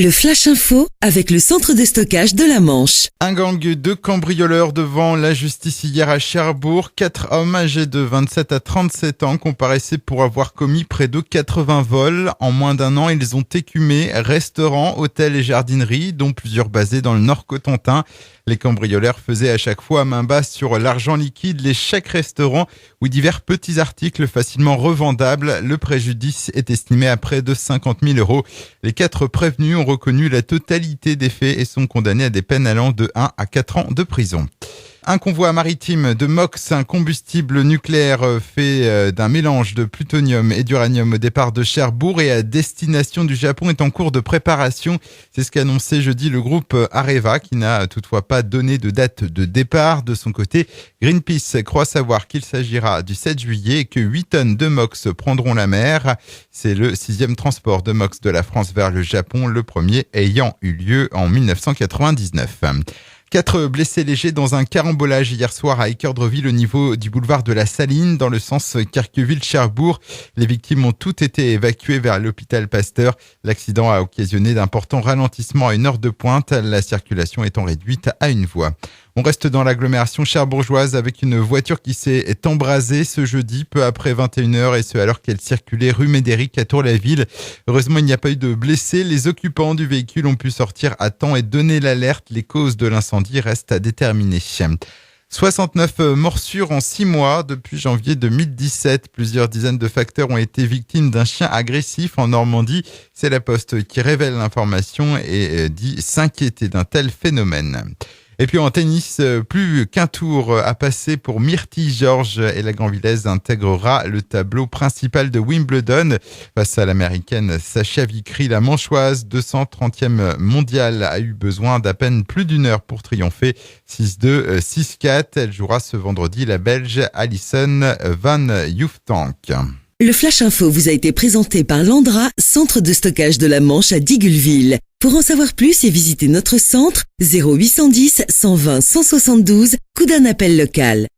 Le Flash Info avec le centre de stockage de la Manche. Un gang de cambrioleurs devant la justice hier à Cherbourg. 4 hommes âgés de 27 à 37 ans comparaissaient pour avoir commis près de 80 vols. En moins d'un an, ils ont écumé restaurants, hôtels et jardineries, dont plusieurs basés dans le Nord Cotentin. Les cambrioleurs faisaient à chaque fois main basse sur l'argent liquide, les chèques restaurants ou divers petits articles facilement revendables. Le préjudice est estimé à près de 50 000 €. Les 4 prévenus ont reconnu la totalité des faits et sont condamnés à des peines allant de 1 à 4 ans de prison. Un convoi maritime de MOX, un combustible nucléaire fait d'un mélange de plutonium et d'uranium au départ de Cherbourg et à destination du Japon est en cours de préparation. C'est ce qu'a annoncé jeudi le groupe Areva qui n'a toutefois pas donné de date de départ. De son côté, Greenpeace croit savoir qu'il s'agira du 7 juillet et que 8 tonnes de MOX prendront la mer. C'est le 6e transport de MOX de la France vers le Japon, le premier ayant eu lieu en 1999. 4 blessés légers dans un carambolage hier soir à Équeurdreville au niveau du boulevard de la Saline dans le sens Carqueville-Cherbourg. Les victimes ont toutes été évacuées vers l'hôpital Pasteur. L'accident a occasionné d'importants ralentissements à une heure de pointe, la circulation étant réduite à une voie. On reste dans l'agglomération cherbourgeoise avec une voiture qui s'est embrasée ce jeudi peu après 21h et ce alors qu'elle circulait rue Médéric à Tour-la-Ville. Heureusement, il n'y a pas eu de blessés. Les occupants du véhicule ont pu sortir à temps et donner l'alerte. Les causes de l'incendie restent à déterminer. 69 morsures en 6 mois depuis janvier 2017. Plusieurs dizaines de facteurs ont été victimes d'un chien agressif en Normandie. C'est la Poste qui révèle l'information et dit s'inquiéter d'un tel phénomène. Et puis en tennis, plus qu'un tour à passer pour Myrtille Georges et la Granvillaise intégrera le tableau principal de Wimbledon. Face à l'américaine Sasha Vikri, la manchoise 230e mondiale a eu besoin d'à peine plus d'une heure pour triompher. 6-2, 6-4. Elle jouera ce vendredi la Belge Alison Van Hoeftank. Le Flash Info vous a été présenté par Landra, centre de stockage de la Manche à Digulleville. Pour en savoir plus et visiter notre centre, 0810 120 172, coup d'un appel local.